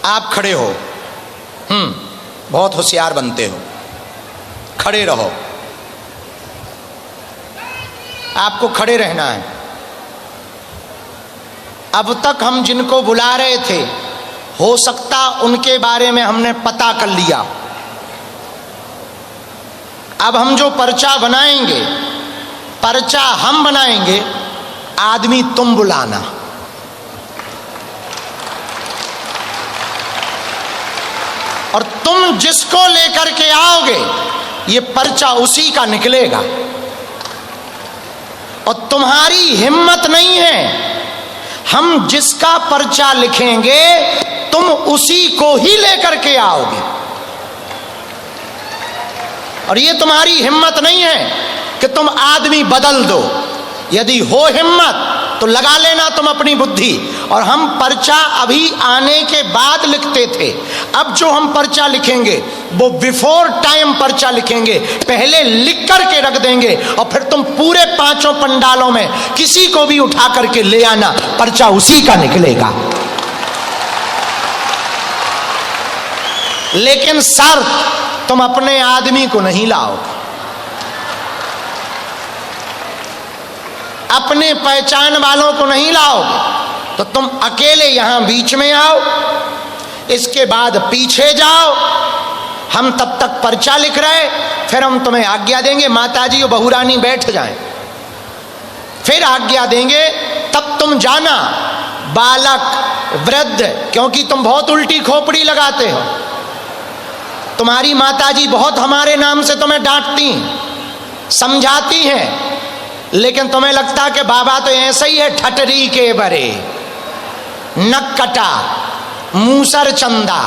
आप खड़े हो, बहुत होशियार बनते हो, खड़े रहो, आपको खड़े रहना है। अब तक हम जिनको बुला रहे थे, हो सकता उनके बारे में हमने पता कर लिया। अब हम जो पर्चा बनाएंगे, पर्चा हम बनाएंगे, आदमी तुम बुलाना। और तुम जिसको लेकर के आओगे, ये पर्चा उसी का निकलेगा। और तुम्हारी हिम्मत नहीं है, हम जिसका पर्चा लिखेंगे तुम उसी को ही लेकर के आओगे। और ये तुम्हारी हिम्मत नहीं है कि तुम आदमी बदल दो। यदि हो हिम्मत तो लगा लेना तुम अपनी बुद्धि। और हम पर्चा अभी आने के बाद लिखते थे, अब जो हम पर्चा लिखेंगे वो बिफोर टाइम पर्चा लिखेंगे, पहले लिख करके रख देंगे। और फिर तुम पूरे 5 पंडालों में किसी को भी उठा करके ले आना, पर्चा उसी का निकलेगा। लेकिन शर्त, तुम अपने आदमी को नहीं लाओ, अपने पहचान वालों को नहीं लाओगे, तो तुम अकेले यहां बीच में आओ, इसके बाद पीछे जाओ। हम तब तक पर्चा लिख रहे, फिर हम तुम्हें आज्ञा देंगे, माताजी और बहुरानी बैठ जाएं, फिर आज्ञा देंगे, तब तुम जाना। बालक, वृद्ध, क्योंकि तुम बहुत उल्टी खोपड़ी लगाते हो, तुम्हारी माताजी बहुत हमारे नाम से तुम्हें डांटती, समझाती हैं, लेकिन तुम्हें लगता कि बाबा तो ऐसा ही है, ठटरी के बरे, नक्कटा, मूसर चंदा।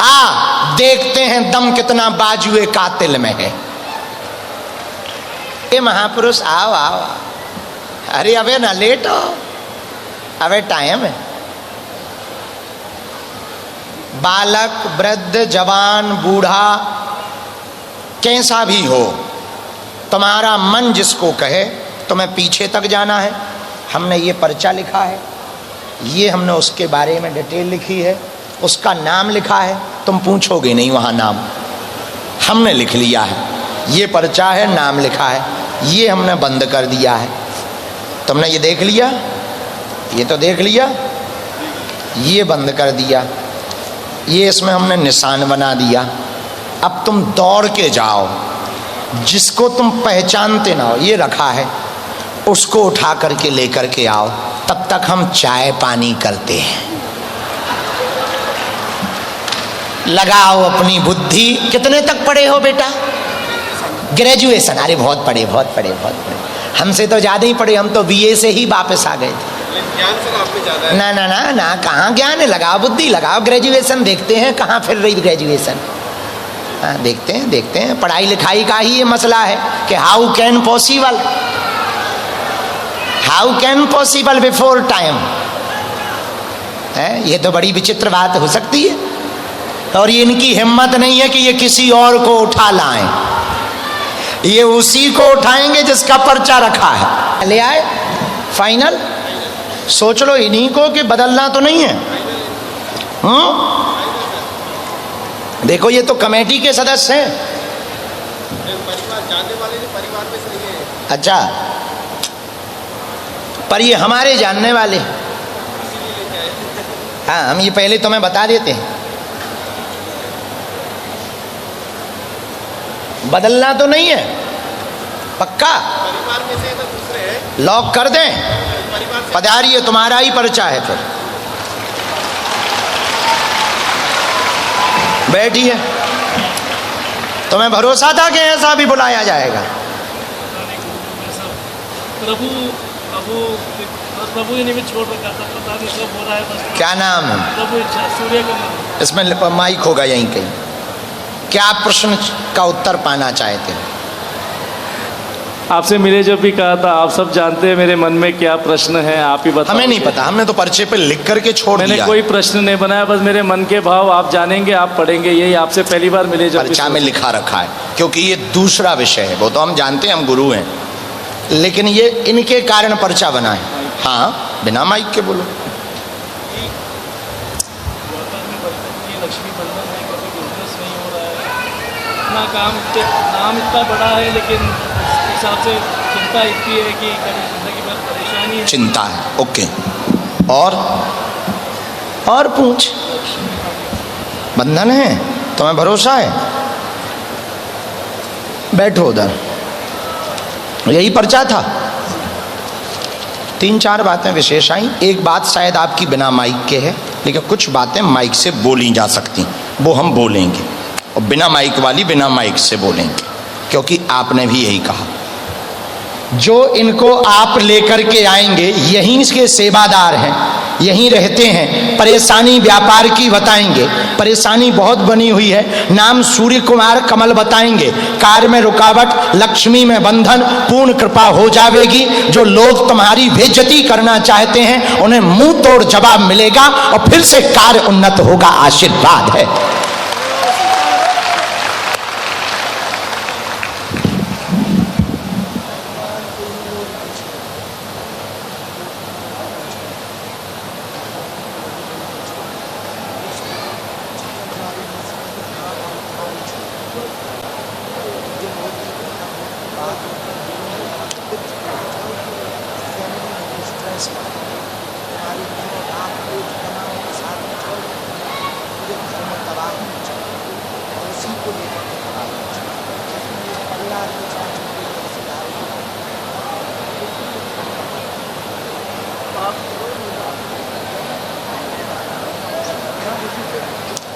आ देखते हैं दम कितना बाजुए कातिल में है। ए महापुरुष, आओ आओ, अरे अबे ना लेट हो, अबे टाइम है। बालक, वृद्ध, जवान, बूढ़ा, कैसा भी हो, तुम्हारा मन जिसको कहे, तुम्हें पीछे तक जाना है। हमने ये पर्चा लिखा है, ये हमने उसके बारे में डिटेल लिखी है, उसका नाम लिखा है, तुम पूछोगे नहीं वहाँ नाम, हमने लिख लिया है। ये पर्चा है, नाम लिखा है, ये हमने बंद कर दिया है। तुमने ये देख लिया, ये तो देख लिया, ये बंद कर दिया, ये इसमें हमने निशान बना दिया। अब तुम दौड़ के जाओ, जिसको तुम पहचानते ना हो, ये रखा है, उसको उठा करके लेकर के आओ। तब तक हम चाय पानी करते हैं। लगाओ अपनी बुद्धि। कितने तक पढ़े हो बेटा? ग्रेजुएशन? अरे बहुत पढ़े, बहुत पढ़े, बहुत पढ़े। हमसे तो ज्यादा ही पढ़े, हम तो बीए से ही वापस आ गए थे। ज्ञान से आप में ज्यादा है। ना ना ना ना, कहाँ ज्ञान है? लगाओ बुद्धि, लगाओ ग्रेजुएशन। देखते हैं कहाँ फिर रही ग्रेजुएशन। हाँ, देखते हैं, देखते हैं। पढ़ाई लिखाई का ही ये मसला है कि how can possible, how can possible before time है। ये तो बड़ी विचित्र बात हो सकती है। और ये इनकी हिम्मत नहीं है कि ये किसी और को उठा लाएं, ये उसी को उठाएंगे जिसका पर्चा रखा है। ले आए फाइनल। सोच लो इन्हीं को कि बदलना तो नहीं है। देखो ये तो कमेटी के सदस्य हैं। परिवार जानने वाले ने परिवार में से नहीं है। अच्छा, पर ये हमारे जानने वाले। हाँ, हम ये पहले तुम्हें बता देते हैं। बदलना तो नहीं है, पक्का? परिवार में से तो दूसरे हैं। लॉक कर दें? पधारिए, तुम्हारा ही पर्चा है। फिर बैठिए। तुम्हें भरोसा था कि ऐसा भी बुलाया जाएगा? प्रभु प्रभु प्रभु इन्हें भी छोड़ रखा था, पता नहीं कब हो रहा है। बस क्या नाम है? प्रभु इच्छा, सूर्य का नाम। इसमें माइक होगा यहीं कहीं। क्या प्रश्न का उत्तर पाना चाहते हैं? आपसे मिले जब भी कहा था, आप सब जानते हैं मेरे मन में क्या प्रश्न है, आप ही बताओ। हमें नहीं पता, हमने तो पर्चे पे लिख करके छोड़ दिया। मैंने कोई प्रश्न नहीं बनाया, बस मेरे मन के भाव आप जानेंगे, आप पढ़ेंगे। यही आपसे पहली बार मिले जब पर्चा में लिखा रखा है, क्योंकि ये दूसरा विषय है। वो तो हम जानते हैं, हम गुरु हैं, लेकिन ये इनके कारण पर्चा बना है। हाँ, बिना माइक के बोलो। लक्ष्मी बंधन है, कभी बिजनेस नहीं हो रहा है, अपना नाम इतना बड़ा है, लेकिन इस हिसाब से चिंता इतनी है कि कभी ज़िंदगी में परेशानी है। चिंता है, ओके। और पूछ। बंधन है, तुम्हें भरोसा है? बैठो उधर। यही पर्चा था। 3-4 बातें विशेष आई। एक बात शायद आपकी बिना माइक के है, लेकिन कुछ बातें माइक से बोली जा सकती, वो हम बोलेंगे, और बिना माइक वाली बिना माइक से बोलेंगे, क्योंकि आपने भी यही कहा। जो इनको आप लेकर के आएंगे, यहीं इसके सेवादार हैं, यहीं रहते हैं, परेशानी व्यापार की बताएंगे, परेशानी बहुत बनी हुई है, नाम सूर्य कुमार कमल बताएंगे, कार्य में रुकावट, लक्ष्मी में बंधन, पूर्ण कृपा हो जाएगी। जो लोग तुम्हारी बेइज्जती करना चाहते हैं, उन्हें मुंह तोड़ जवाब मिलेगा और फिर से कार्य उन्नत होगा। आशीर्वाद है।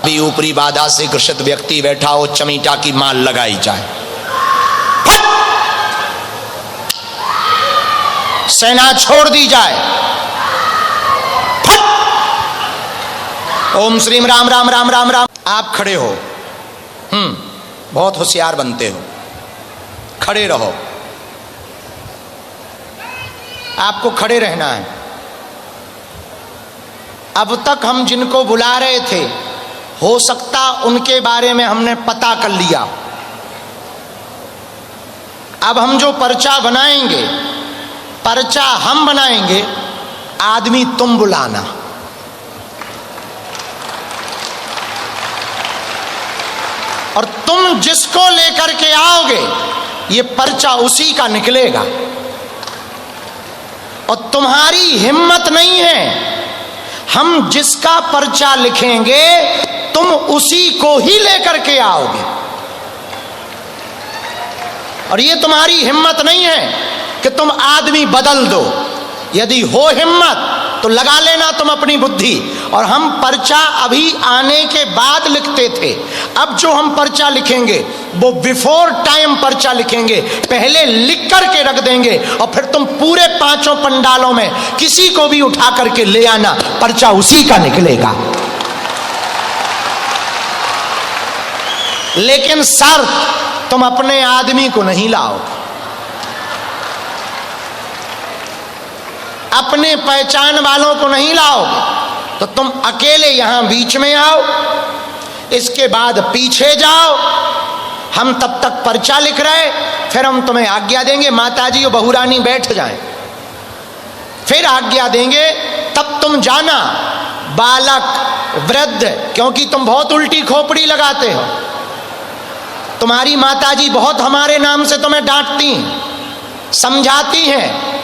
भी ऊपरी बाधा से ग्रसित व्यक्ति बैठा हो, चमीटा की माल लगाई जाए। सेना छोड़ दी जाए। ओम श्रीम राम राम राम राम राम। आप खड़े हो, बहुत होशियार बनते हो, खड़े रहो। आपको खड़े रहना है। अब तक हम जिनको बुला रहे थे, हो सकता उनके बारे में हमने पता कर लिया। अब हम जो पर्चा बनाएंगे, पर्चा हम बनाएंगे, आदमी तुम बुलाना। और तुम जिसको लेकर के आओगे, ये पर्चा उसी का निकलेगा। और तुम्हारी हिम्मत नहीं है, हम जिसका पर्चा लिखेंगे तुम उसी को ही लेकर के आओगे। और ये तुम्हारी हिम्मत नहीं है कि तुम आदमी बदल दो। यदि हो हिम्मत तो लगा लेना तुम अपनी बुद्धि। और हम पर्चा अभी आने के बाद लिखते थे, अब जो हम पर्चा लिखेंगे वो बिफोर टाइम पर्चा लिखेंगे, पहले लिख करके रख देंगे। और फिर तुम पूरे 5 पंडालों में किसी को भी उठा करके ले आना, पर्चा उसी का निकलेगा। लेकिन शर्त, तुम अपने आदमी को नहीं लाओ, अपने पहचान वालों को नहीं लाओ, तो तुम अकेले यहां बीच में आओ। इसके बाद पीछे जाओ, हम तब तक पर्चा लिख रहे, फिर हम तुम्हें आज्ञा देंगे, माताजी और बहुरानी बैठ जाएं, फिर आज्ञा देंगे, तब तुम जाना। बालक, वृद्ध, क्योंकि तुम बहुत उल्टी खोपड़ी लगाते हो, तुम्हारी माताजी बहुत हमारे नाम से तुम्हें डांटती, समझाती हैं,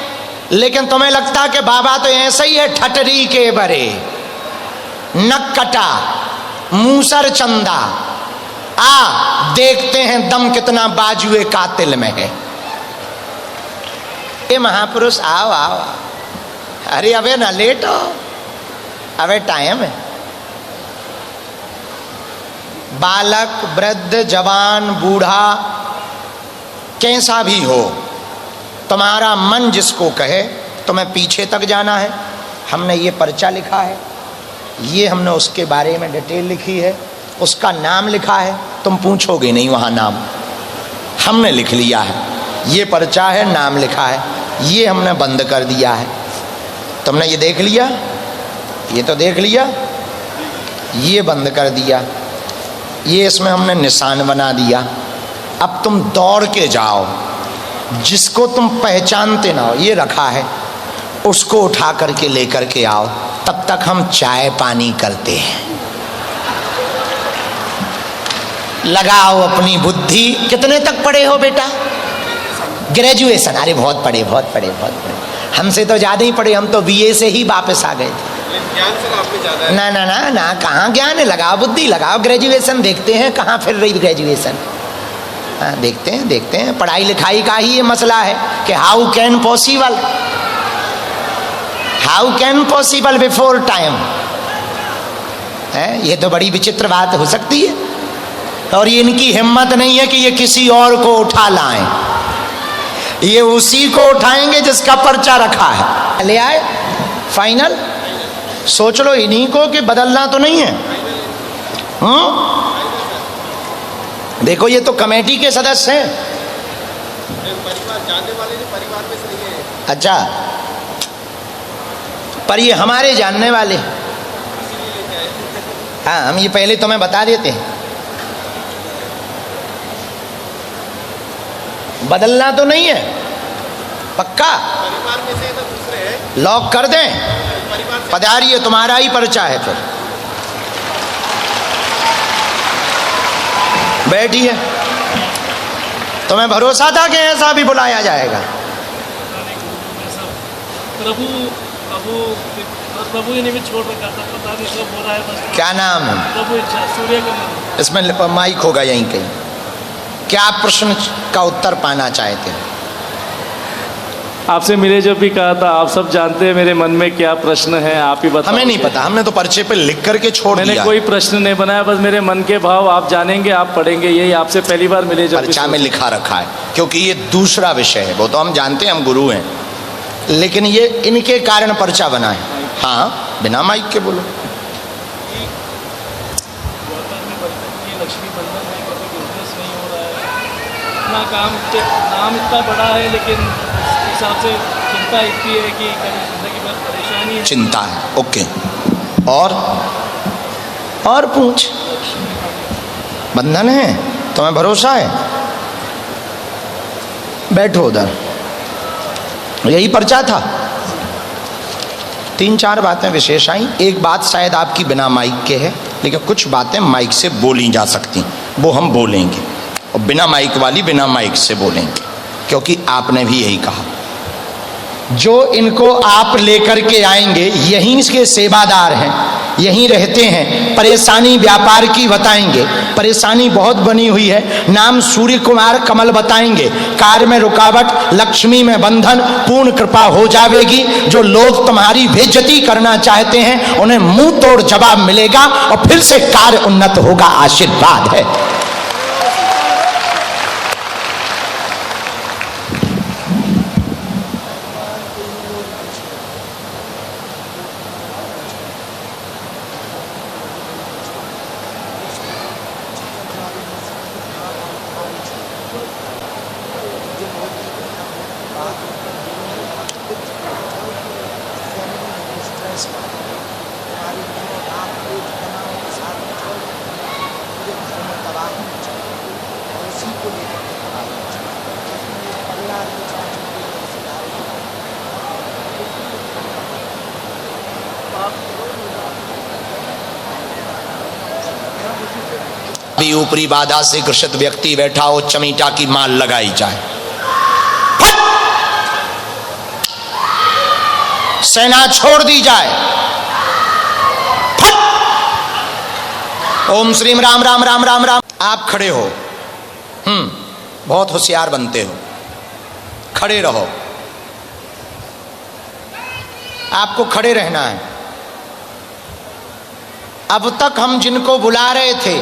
लेकिन तुम्हें लगता कि बाबा तो ऐसा ही है, ठटरी के बरे, नक्कटा, मूसर चंदा। आ देखते हैं दम कितना बाजुए कातिल में है। ए महापुरुष, आओ आओ। अरे अबे ना लेट हो, अबे टाइम है। बालक, वृद्ध, जवान, बूढ़ा, कैसा भी हो, तुम्हारा मन जिसको कहे, तुम्हें पीछे तक जाना है। हमने ये पर्चा लिखा है, ये हमने उसके बारे में डिटेल लिखी है, उसका नाम लिखा है। तुम पूछोगे नहीं वहाँ नाम, हमने लिख लिया है। ये पर्चा है, नाम लिखा है, ये हमने बंद कर दिया है। तुमने ये देख लिया, ये तो देख लिया, ये बंद कर दिया, ये इसमें हमने निशान बना दिया। अब तुम दौड़ के जाओ, जिसको तुम पहचानते ना हो, ये रखा है, उसको उठा करके लेकर के आओ। तब तक हम चाय पानी करते हैं। लगाओ अपनी बुद्धि। कितने तक पढ़े हो बेटा? ग्रेजुएशन। अरे बहुत पढ़े, बहुत पढ़े, बहुत पढ़े। हमसे तो ज़्यादा ही पढ़े, हम तो बीए से ही वापस आ गए थे। ज्ञान सर आप में ज्यादा है। ना ना ना ना, कहाँ ज्ञान है? लगाओ बुद्धि, लगाओ ग्रेजुएशन। देखते हैं कहाँ फिर रही ग्रेजुएशन। हाँ, देखते हैं, देखते हैं। पढ़ाई लिखाई का ही ये मसला है कि how can possible, how can possible before time है। ये तो बड़ी विचित्र बात हो सकती है। और ये इनकी हिम्मत नहीं है कि ये किसी और को उठा लाएं, ये उसी को उठाएंगे जिसका पर्चा रखा है। ले आए फाइनल। सोच लो इन्हीं को कि बदलना तो नहीं है। देखो ये तो कमेटी के सदस्य हैं। परिवार जानने वाले नहीं, परिवार में से नहीं है। अच्छा, पर ये हमारे जानने वाले। हाँ, हम ये पहले तुम्हें बता देते हैं। बदलना तो नहीं है, पक्का? परिवार में से तो दूसरे हैं। लॉक कर दें? परिवार से पधारिए, तुम्हारा ही पर्चा है। फिर बैठिए। तुम्हें भरोसा था कि ऐसा भी बुलाया जाएगा? प्रभु प्रभु प्रभु ने भी छोड़ रखा था, पता नहीं कब हो रहा है। बस क्या नाम है? प्रभु इच्छा, सूर्य का मंदिर। इसमें माइक होगा यहीं कहीं। क्या प्रश्न का उत्तर पाना चाहते हैं? आपसे मिले जब भी कहा था, आप सब जानते हैं मेरे मन में क्या प्रश्न है, आप ही बताओ। हमें नहीं पता, हमने तो पर्चे पे लिख करके छोड़ मैंने दिया। कोई प्रश्न नहीं बनाया, बस मेरे मन के भाव आप जानेंगे, आप पढ़ेंगे। यही आपसे पहली बार मिले जब पर्चा में लिखा रखा है, क्योंकि ये दूसरा विषय है। वो तो हम जानते हैं, हम गुरु हैं, लेकिन ये इनके कारण पर्चा बना है। हाँ, बिना माइक के बोलो। लक्ष्मी बंधन है, कभी बिजनेस नहीं हो रहा है, अपना नाम इतना बड़ा है, लेकिन इस हिसाब से चिंता इतनी है कि कभी जिंदगी भर परेशानी है। चिंता है, ओके। और पूछ। बंधन है, तुम्हें भरोसा है? बैठो उधर। यही पर्चा था। 3-4 बातें विशेष आई। एक बात शायद आपकी बिना माइक के है, लेकिन कुछ बातें माइक से बोली जा सकती, वो हम बोलेंगे। और बिना माइक वाली बिना माइक से बोलेंगे, क्योंकि आपने भी यही कहा। जो इनको आप लेकर के आएंगे, यहीं के सेवादार हैं, यहीं रहते हैं। परेशानी व्यापार की बताएंगे, परेशानी बहुत बनी हुई है। नाम सूर्य कुमार कमल बताएंगे। कार्य में रुकावट, लक्ष्मी में बंधन, पूर्ण कृपा हो जाएगी। जो लोग तुम्हारी बेइज्जती करना चाहते हैं, उन्हें मुंह तोड़ जवाब मिलेगा और फिर से कार्य उन्नत होगा। आशीर्वाद है। भी ऊपरी बाधा से ग्रसित व्यक्ति बैठा हो, चमीटा की माल लगाई जाए। सेना छोड़ दी जाए। ओम श्रीम राम राम राम राम राम। आप खड़े हो। बहुत होशियार बनते हो, खड़े रहो। आपको खड़े रहना है। अब तक हम जिनको बुला रहे थे,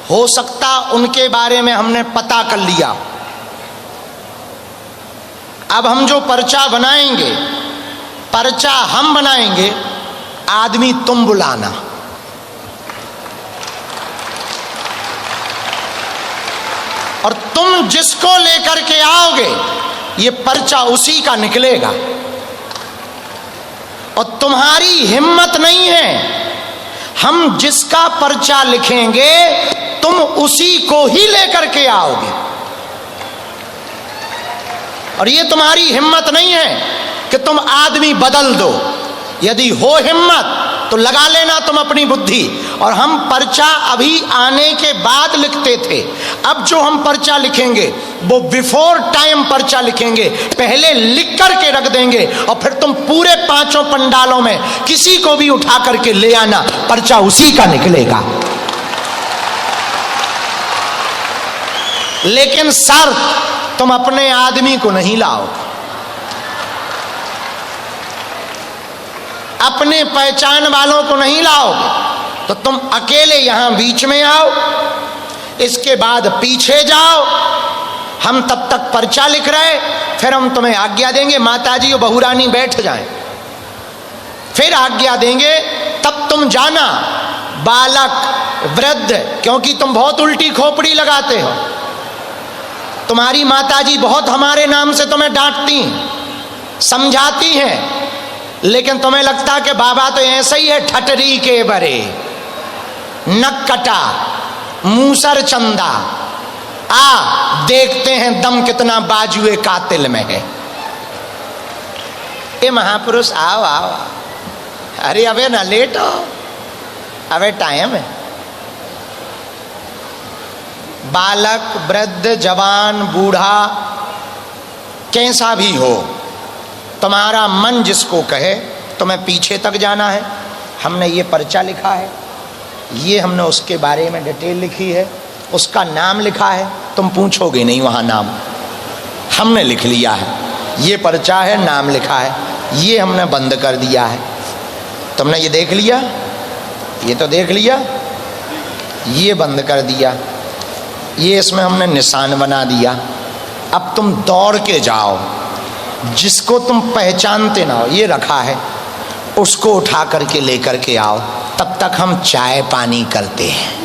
हो सकता उनके बारे में हमने पता कर लिया। अब हम जो पर्चा बनाएंगे, पर्चा हम बनाएंगे, आदमी तुम बुलाना। और तुम जिसको लेकर के आओगे, ये पर्चा उसी का निकलेगा। और तुम्हारी हिम्मत नहीं है। हम जिसका पर्चा लिखेंगे, तुम उसी को ही लेकर के आओगे। और ये तुम्हारी हिम्मत नहीं है कि तुम आदमी बदल दो। यदि हो हिम्मत तो लगा लेना तुम अपनी बुद्धि। और हम पर्चा अभी आने के बाद लिखते थे, अब जो हम पर्चा लिखेंगे वो बिफोर टाइम पर्चा लिखेंगे, पहले लिख करके रख देंगे और फिर तुम पूरे 5 पंडालों में किसी को भी उठा करके ले आना, पर्चा उसी का निकलेगा। लेकिन शर्त, तुम अपने आदमी को नहीं लाओ, अपने पहचान वालों को नहीं लाओगे, तो तुम अकेले यहां बीच में आओ, इसके बाद पीछे जाओ, हम तब तक पर्चा लिख रहे, फिर हम तुम्हें आज्ञा देंगे, माताजी और बहुरानी बैठ जाएं, फिर आज्ञा देंगे, तब तुम जाना। बालक, वृद्ध, क्योंकि तुम बहुत उल्टी खोपड़ी लगाते हो, तुम्हारी माताजी बहुत हमारे नाम से तुम्हें डांटती, समझाती हैं, लेकिन तुम्हें लगता कि बाबा तो ऐसे ही है, ठटरी के बरे, नक्कटा, मूसर चंदा, आ देखते हैं दम कितना बाजुए कातिल में है। ए महापुरुष आओ आओ, अरे अबे ना लेट हो, अबे टाइम है। बालक, वृद्ध, जवान, बूढ़ा, कैसा भी हो, तुम्हारा मन जिसको कहे तुम्हें पीछे तक जाना है। हमने ये पर्चा लिखा है, ये हमने उसके बारे में डिटेल लिखी है, उसका नाम लिखा है, तुम पूछोगे नहीं वहाँ नाम, हमने लिख लिया है, ये पर्चा है, नाम लिखा है, ये हमने बंद कर दिया है। तुमने ये देख लिया, ये तो देख लिया, ये बंद कर दिया, ये इसमें हमने निशान बना दिया। अब तुम दौड़ के जाओ, जिसको तुम पहचानते ना हो, ये रखा है, उसको उठा करके लेकर के आओ, तब तक हम चाय पानी करते हैं।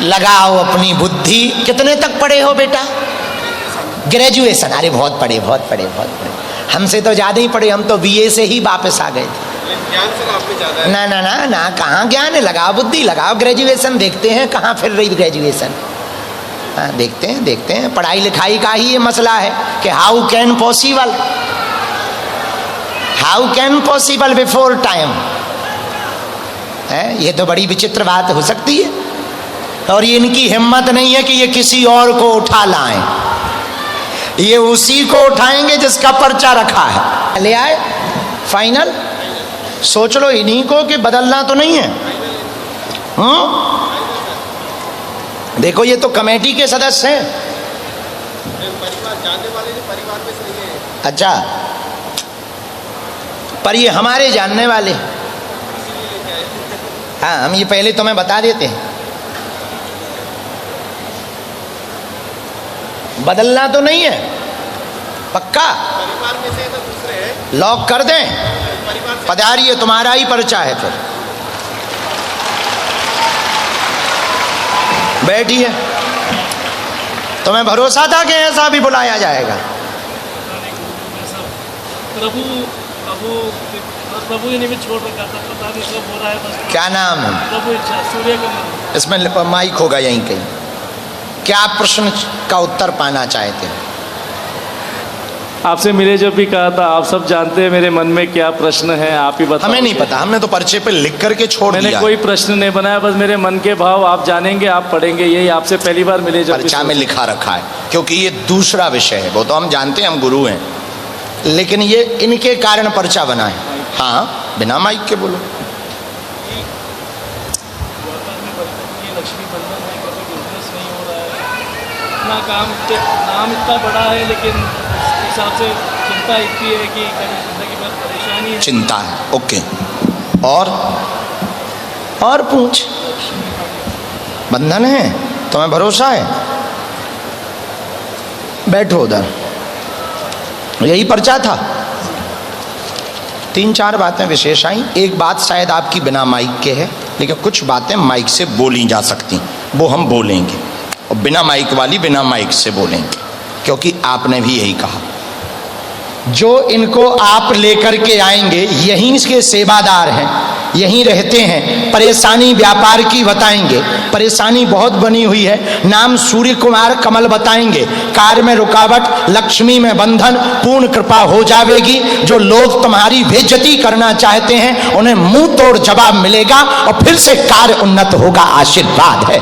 लगाओ अपनी बुद्धि। कितने तक पढ़े हो बेटा? ग्रेजुएशन? अरे बहुत पढ़े, बहुत पढ़े, बहुत पढ़े, हमसे तो ज़्यादा ही पढ़े, हम तो बीए से ही वापस आ गए थे। ज्ञान से आपने ज़्यादा है। ना ना ना ना, कहाँ ज्ञान है, लगाओ बुद्धि, लगाओ ग्रेजुएशन, देखते हैं कहाँ फिर रही ग्रेजुएशन। हाँ, देखते हैं, देखते हैं, पढ़ाई लिखाई का ही ये मसला है कि how can possible before time है। ये तो बड़ी विचित्र बात हो सकती है, और ये इनकी हिम्मत नहीं है कि ये किसी और को उठा लाएं, ये उसी को उठाएंगे जिसका पर्चा रखा है। ले आए फाइनल, सोच लो इन्हीं को कि बदलना तो नहीं है। देखो ये तो कमेटी के सदस्य हैं। परिवार जानने वाले नहीं, परिवार में से नहीं है। अच्छा, पर ये हमारे जानने वाले हैं। हाँ, हम ये पहले तुम्हें बता देते हैं, बदलना तो नहीं है, पक्का। परिवार में से तो दूसरे हैं। लॉक कर दें, परिवार से पधारिए, तुम्हारा ही पर्चा है, फिर बैठिए। तुम्हें भरोसा था कि ऐसा भी बुलाया जाएगा? प्रभु ने भी छोड़ रखा था, पता नहीं कब हो रहा है बस। क्या नाम है? प्रभु इच्छा, सूर्य का मंदिर। इसमें माइक होगा यहीं कहीं। क्या प्रश्न का उत्तर पाना चाहते हैं? आपसे मिले जब भी कहा था, आप सब जानते हैं मेरे मन में क्या प्रश्न है, आप ही बताओ। हमें नहीं पता, हमने तो पर्चे पे लिख करके छोड़ दिया। मैंने कोई प्रश्न नहीं बनाया, बस मेरे मन के भाव आप जानेंगे, आप पढ़ेंगे, यही आपसे पहली बार मिले जब। पर्चा में लिखा रखा है, क्योंकि ये दूसरा विषय है, वो तो हम जानते हैं, हम गुरु हैं, लेकिन ये इनके कारण पर्चा बना है। हाँ, बिना माइक के बोलो। लक्ष्मी बंधन है, कभी बिजनेस नहीं हो रहा है, अपना नाम इतना बड़ा है, लेकिन हिसाब से चिंता इतनी है कि कभी जिंदगी भर परेशानी है। चिंता है, ओके। और पूछ। बंधन है, तुम्हें भरोसा है? बैठो उधर, यही पर्चा था। 3-4 बातें विशेष आई। एक बात शायद आपकी बिना माइक के है, लेकिन कुछ बातें माइक से बोली जा सकती, वो हम बोलेंगे, और बिना माइक वाली बिना माइक से बोलेंगे, क्योंकि आपने भी यही कहा। जो इनको आप लेकर के आएंगे, यहीं के सेवादार हैं, यहीं रहते हैं। परेशानी व्यापार की बताएंगे, परेशानी बहुत बनी हुई है। नाम सूर्य कुमार कमल बताएंगे। कार्य में रुकावट, लक्ष्मी में बंधन, पूर्ण कृपा हो जाएगी। जो लोग तुम्हारी बेइज्जती करना चाहते हैं उन्हें मुंह तोड़ जवाब मिलेगा और फिर से कार्य उन्नत होगा। आशीर्वाद है।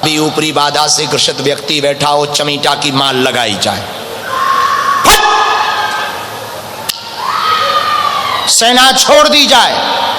भी ऊपरी बाधा से ग्रसित व्यक्ति बैठा हो, चमीटा की माल लगाई जाए। सेना छोड़ दी जाए।